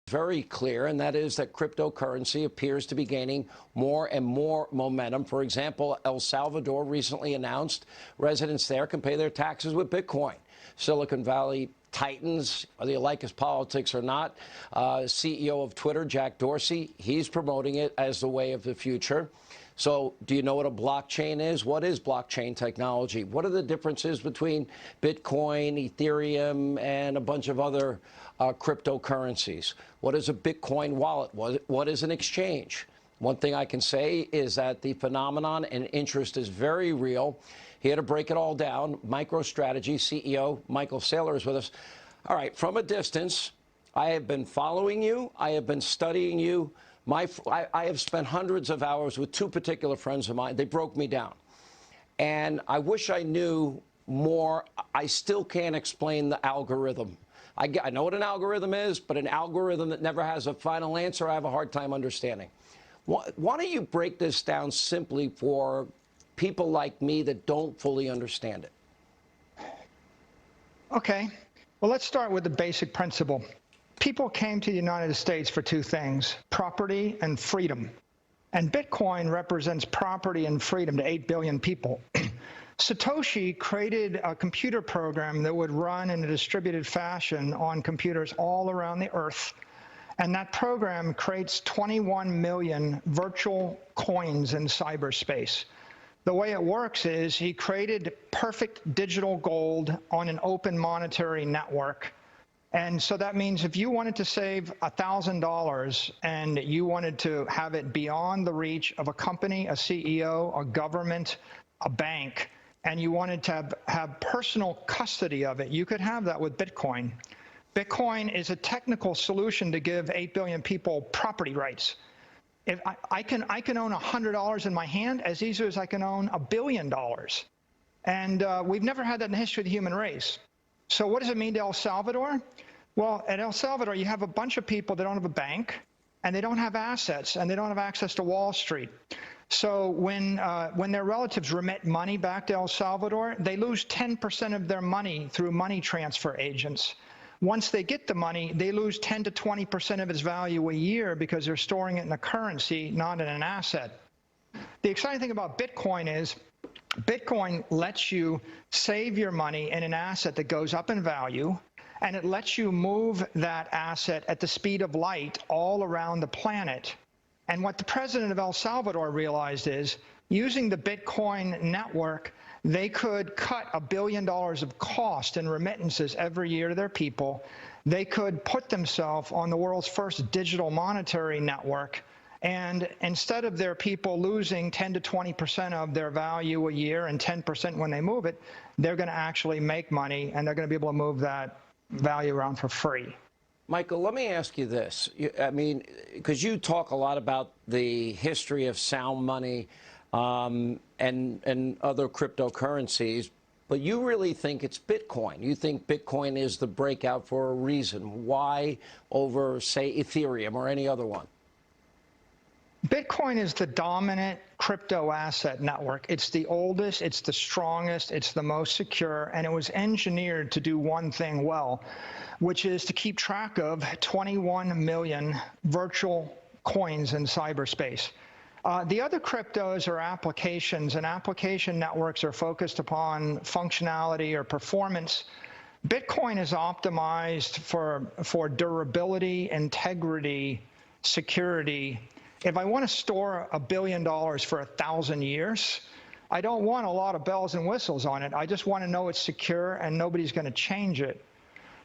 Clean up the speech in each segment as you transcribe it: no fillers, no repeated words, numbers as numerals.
very clear, and that is that cryptocurrency appears to be gaining more and more momentum. For example, El Salvador recently announced residents there can pay their taxes with Bitcoin. Silicon Valley titans, whether you like his politics or not, CEO of Twitter, Jack Dorsey, he's promoting it as the way of the future. So do you know what a blockchain is? What is blockchain technology? What are the differences between Bitcoin, Ethereum, and a bunch of other cryptocurrencies? What is a Bitcoin wallet? What is an exchange? One thing I can say is that the phenomenon and interest is very real. Here to break it all down, MicroStrategy CEO Michael Saylor is with us. All right, from a distance, I have been following you. I have been studying you. I have spent hundreds of hours with two particular friends of mine. They broke me down. And I wish I knew more. I still can't explain the algorithm. I know what an algorithm is, but an algorithm that never has a final answer, I have a hard time understanding. Why don't you break this down simply for people like me that don't fully understand it? Okay. Well, let's start with the basic principle. People came to the United States for two things, property and freedom. And Bitcoin represents property and freedom to 8 billion people. Satoshi created a computer program that would run in a distributed fashion on computers all around the earth. And that program creates 21 million virtual coins in cyberspace. The way it works is he created perfect digital gold on an open monetary network. And so that means if you wanted to save $1,000 and you wanted to have it beyond the reach of a company, a CEO, a government, a bank, and you wanted to have personal custody of it, you could have that with Bitcoin. Bitcoin is a technical solution to give 8 billion people property rights. If I can own $100 in my hand as easily as I can own $1 billion. And we've never had that in the history of the human race. So what does it mean to El Salvador? Well, at El Salvador, you have a bunch of people that don't have a bank, and they don't have assets, and they don't have access to Wall Street. So when their relatives remit money back to El Salvador, they lose 10% of their money through money transfer agents. Once they get the money, they lose 10 to 20% of its value a year because they're storing it in a currency, not in an asset. The exciting thing about Bitcoin is Bitcoin lets you save your money in an asset that goes up in value, and it lets you move that asset at the speed of light all around the planet. And what the president of El Salvador realized is, using the Bitcoin network, they could cut $1 billion of cost in remittances every year to their people. They could put themselves on the world's first digital monetary network. And instead of their people losing 10 to 20% of their value a year and 10% when they move it, they're going to actually make money, and they're going to be able to move that value around for free. Michael, let me ask you this. I mean, because you talk a lot about the history of sound money and other cryptocurrencies, but you really think it's Bitcoin. You think Bitcoin is the breakout for a reason. Why over, say, Ethereum or any other one? Bitcoin is the dominant crypto asset network. It's the oldest, it's the strongest, it's the most secure, and it was engineered to do one thing well, which is to keep track of 21 million virtual coins in cyberspace. The other cryptos are applications, and application networks are focused upon functionality or performance. Bitcoin is optimized for durability, integrity, security. If I want to store $1 billion for 1,000 years, I don't want a lot of bells and whistles on it. I just want to know it's secure and nobody's going to change it.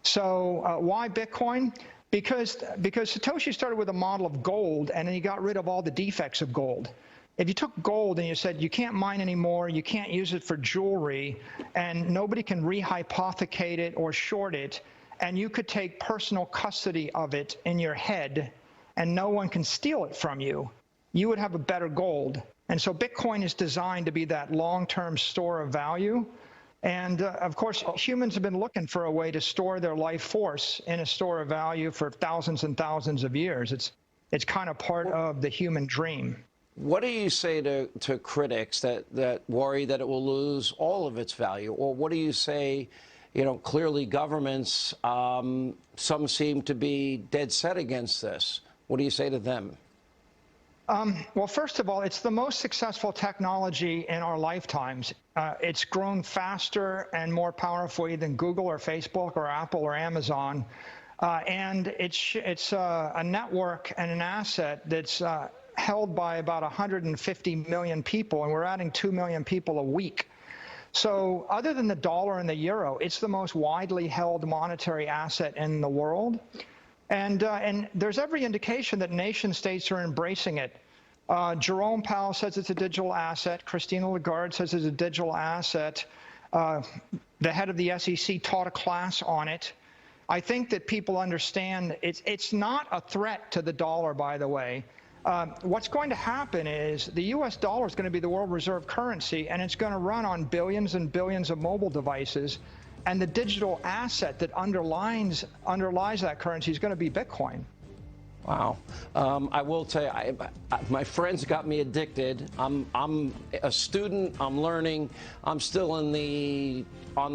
So why Bitcoin? Because Satoshi started with a model of gold, and then he got rid of all the defects of gold. If you took gold and you said you can't mine anymore, you can't use it for jewelry, and nobody can rehypothecate it or short it, and you could take personal custody of it in your head, and no one can steal it from you, you would have a better gold. And so Bitcoin is designed to be that long-term store of value. And of course, humans have been looking for a way to store their life force in a store of value for thousands and thousands of years. It's kind of part of the human dream. What do you say to critics that worry that it will lose all of its value? Or what do you say clearly governments, some seem to be dead set against this. What do you say to them? Well, first of all, it's the most successful technology in our lifetimes. It's grown faster and more powerfully than Google or Facebook or Apple or Amazon. And it's a network and an asset that's held by about 150 million people, and we're adding 2 million people a week. So other than the dollar and the euro, it's the most widely held monetary asset in the world. And there's every indication that nation states are embracing it. Jerome Powell says it's a digital asset. Christine Lagarde says it's a digital asset. The head of the SEC taught a class on it. I think that people understand it's not a threat to the dollar, by the way. What's going to happen is the U.S. dollar is going to be the world reserve currency, and it's going to run on billions and billions of mobile devices. And the digital asset that underlies that currency is going to be Bitcoin. Wow. I will tell you, my friends got me addicted. I'm a student. I'm learning. I'm still on the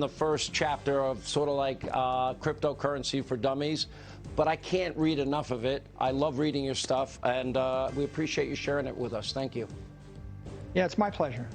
first chapter of sort of like cryptocurrency for dummies, but I can't read enough of it. I love reading your stuff, and we appreciate you sharing it with us. Thank you. Yeah, it's my pleasure.